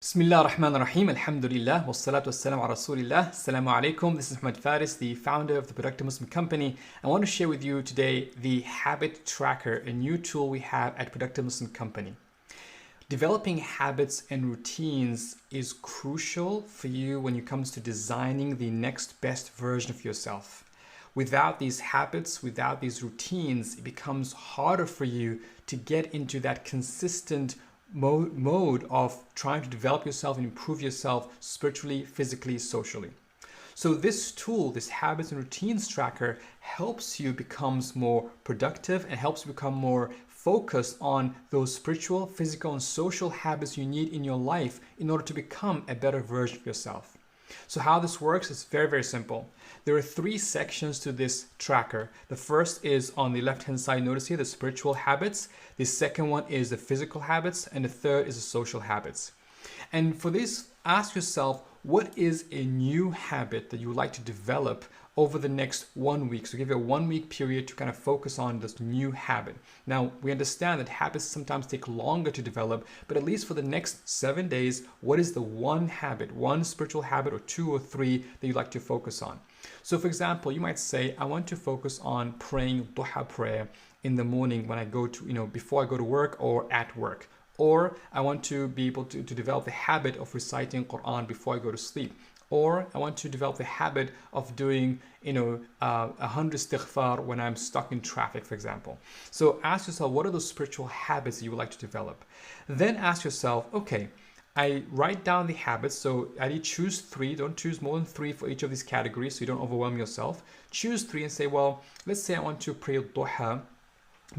Bismillah ar-Rahman ar-Rahim, alhamdulillah, wassalatu wassalamu ala rasulillah, assalamu alaikum. This is Muhammad Faris, the founder of the Productive Muslim Company. I want to share with you today the Habit Tracker, a new tool we have at Productive Muslim Company. Developing habits and routines is crucial for you when it comes to designing the next best version of yourself. Without these habits, without these routines, it becomes harder for you to get into that consistent mode of trying to develop yourself and improve yourself spiritually, physically, socially. So this tool, this habits and routines tracker, helps you become more productive and helps you become more focused on those spiritual, physical, and social habits you need in your life in order to become a better version of yourself. So how this works is very, very simple. There are three sections to this tracker. The first is on the left-hand side, notice here, the spiritual habits. The second one is the physical habits, and the third is the social habits. And for this, ask yourself, what is a new habit that you would like to develop over the next 1 week? So give you a 1 week period to kind of focus on this new habit. Now, we understand that habits sometimes take longer to develop, but at least for the next 7 days, what is the one habit, one spiritual habit or two or three that you'd like to focus on? So for example, you might say, I want to focus on praying duha prayer in the morning when I go to, before I go to work or at work. Or I want to be able to develop the habit of reciting Quran before I go to sleep. Or I want to develop the habit of doing, 100 istighfar when I'm stuck in traffic, for example. So ask yourself, what are those spiritual habits you would like to develop? Then ask yourself, okay, I write down the habits. So I choose three. Don't choose more than three for each of these categories so you don't overwhelm yourself. Choose three and say, well, let's say I want to pray duha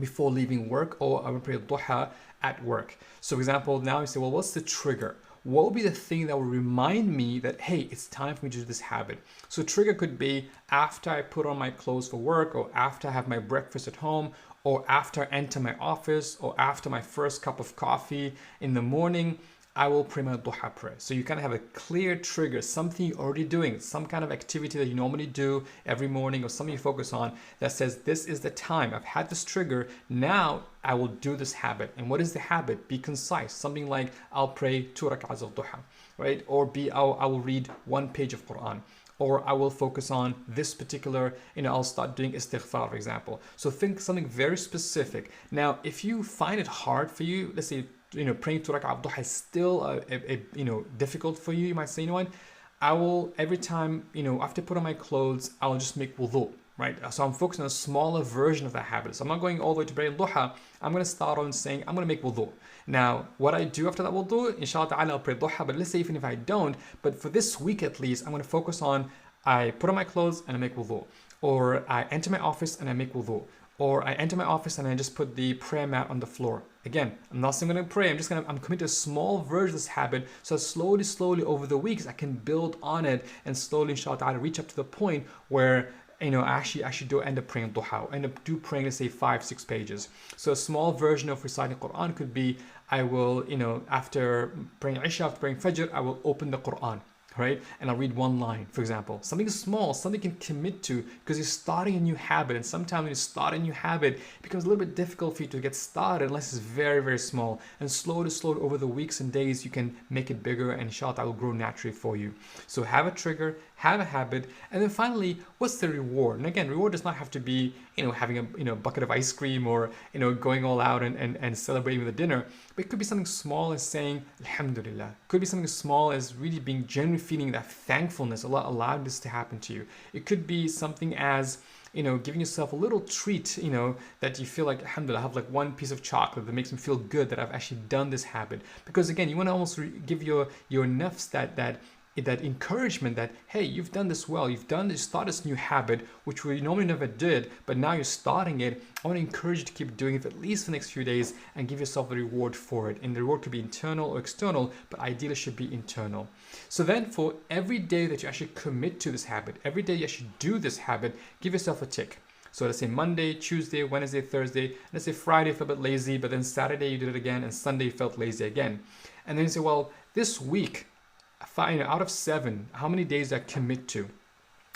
before leaving work, or I will pray duha at work. So for example, now you say, well, what's the trigger? What will be the thing that will remind me that, hey, it's time for me to do this habit? So trigger could be after I put on my clothes for work, or after I have my breakfast at home, or after I enter my office, or after my first cup of coffee in the morning, I will pray my duha prayer. So you kind of have a clear trigger, something you're already doing, some kind of activity that you normally do every morning or something you focus on that says, this is the time. I've had this trigger. Now I will do this habit. And what is the habit? Be concise. Something like, I'll pray 2 rak'ahs of duha, right? Or I will read 1 page of Quran. Or I will focus on this particular, I'll start doing istighfar, for example. So think something very specific. Now, if you find it hard for you, let's say, praying 2 rak'ah of duha is still difficult for you, you might say, you know what, I will, every time, after I put on my clothes, I'll just make wudu, right? So I'm focusing on a smaller version of that habit. So I'm not going all the way to praying duha. I'm going to start on saying, I'm going to make wudu. Now, what I do after that wudu, inshallah ta'ala, I'll pray duha, but let's say even if I don't, but for this week at least, I'm going to focus on, I put on my clothes and I make wudu. Or I enter my office and I make wudu. Or I enter my office and I just put the prayer mat on the floor. Again, I'm not saying I'm going to pray. I'm committed to a small version of this habit. So slowly over the weeks, I can build on it and slowly, inshallah ta'ala, reach up to the point where, I actually do end up praying duha. I end up praying, let's say 5-6 pages. So a small version of reciting Quran could be, I will, after praying Isha, after praying Fajr, I will open the Quran. Right? And I'll read 1 line, for example. Something small, something you can commit to because you're starting a new habit. And sometimes when you start a new habit, it becomes a little bit difficult for you to get started unless it's very, very small. And slowly over the weeks and days, you can make it bigger and inshallah that will grow naturally for you. So have a trigger, have a habit. And then finally, what's the reward? And again, reward does not have to be, having a bucket of ice cream or, going all out and celebrating with a dinner. But it could be something small as saying, Alhamdulillah. It could be something small as really being genuinely feeling that thankfulness, Allah allowed this to happen to you. It could be something as, giving yourself a little treat, that you feel like, alhamdulillah, I have like 1 piece of chocolate that makes me feel good that I've actually done this habit. Because again, you want to almost give your nafs that encouragement that, hey, you've done this well, started this new habit, which we normally never did, but now you're starting it. I want to encourage you to keep doing it for at least the next few days and give yourself the reward for it. And the reward could be internal or external, but ideally should be internal. So then for every day that you actually commit to this habit, every day you actually do this habit, give yourself a tick. So let's say Monday, Tuesday, Wednesday, Thursday, let's say Friday you felt a bit lazy, but then Saturday you did it again, and Sunday you felt lazy again. And then you say, well, this week, out of 7, how many days do I commit to?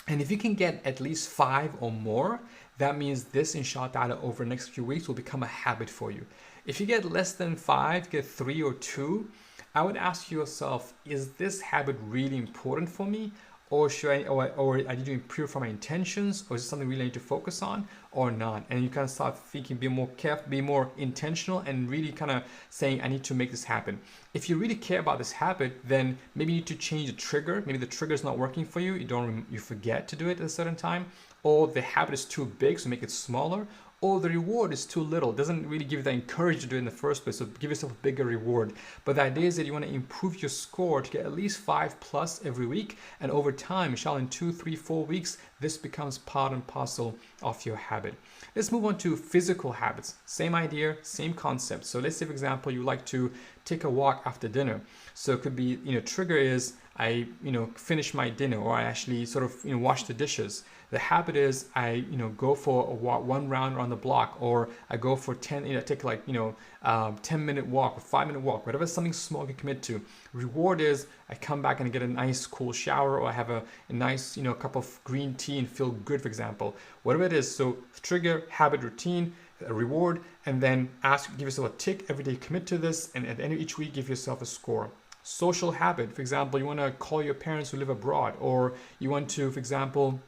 And if you can get at least 5 or more, that means this, inshallah ta'ala, over the next few weeks will become a habit for you. If you get less than 5, get 3 or 2, I would ask yourself, is this habit really important for me? Or should or I need to improve from my intentions, or is it something really I need to focus on, or not? And you kind of start thinking, be more careful, be more intentional, and really kind of saying, I need to make this happen. If you really care about this habit, then maybe you need to change the trigger. Maybe the trigger is not working for you. You forget to do it at a certain time, or the habit is too big, so make it smaller. Or the reward is too little, it doesn't really give you the encouragement to do it in the first place, so give yourself a bigger reward. But the idea is that you want to improve your score to get at least 5+ every week, and over time, inshallah, in 2, 3, 4 weeks, this becomes part and parcel of your habit. Let's move on to physical habits. Same idea, same concept. So let's say, for example, you like to take a walk after dinner. So it could be, trigger is I, finish my dinner, or I actually sort of, wash the dishes. The habit is I, go for a walk, 1 round around the block, or I go for 10, take like, 10-minute walk or 5-minute walk, whatever, something small you can commit to. Reward is I come back and I get a nice cool shower, or I have a nice, cup of green tea and feel good, for example, whatever it is. So trigger, habit, routine, a reward, and then give yourself a tick every day, commit to this, and at the end of each week, give yourself a score. Social habit, for example, you want to call your parents who live abroad, or you want to, for example,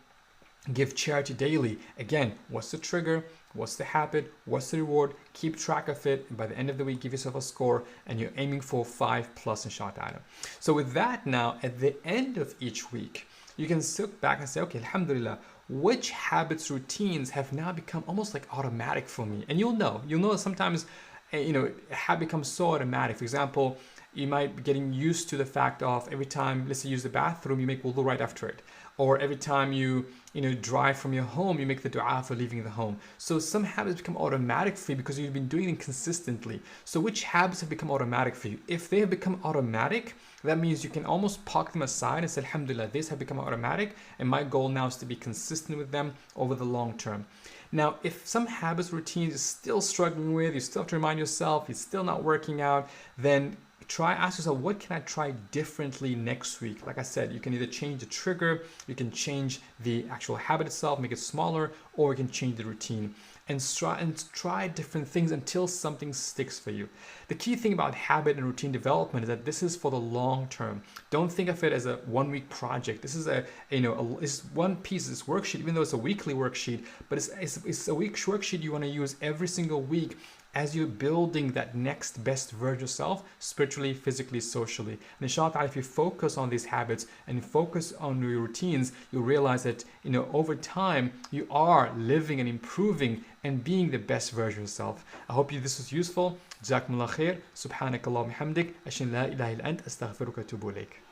give charity daily. Again, what's the trigger? What's the habit? What's the reward? Keep track of it. And by the end of the week, give yourself a score, and you're aiming for 5+ inshallah. So with that now, at the end of each week, you can sit back and say, okay, alhamdulillah, which habits, routines have now become almost like automatic for me? And you'll know sometimes, a habit becomes so automatic. For example, you might be getting used to the fact of every time, let's say, you use the bathroom, you make wudu right after it. Or every time you drive from your home, you make the dua for leaving the home. So some habits become automatic for you because you've been doing them consistently. So which habits have become automatic for you? If they have become automatic, that means you can almost park them aside and say, alhamdulillah, these have become automatic, and my goal now is to be consistent with them over the long term. Now, if some habits, routines you're still struggling with, you still have to remind yourself, it's still not working out, then ask yourself, what can I try differently next week? Like I said, you can either change the trigger, you can change the actual habit itself, make it smaller, or you can change the routine and try different things until something sticks for you. The key thing about habit and routine development is that this is for the long term. Don't think of it as a 1-week project. This is it's one piece, this worksheet, even though it's a weekly worksheet, but it's a week's worksheet you want to use every single week as you're building that next best version of yourself, spiritually, physically, socially. And inshallah, if you focus on these habits and focus on your routines, you'll realize that over time you are living and improving and being the best version of yourself. I hope this was useful. Jazakumullah khair. Subhanakallahumma hamdik. Ashhadu an la ilaha illa ant. Astaghfiruka wa atubu ilaik.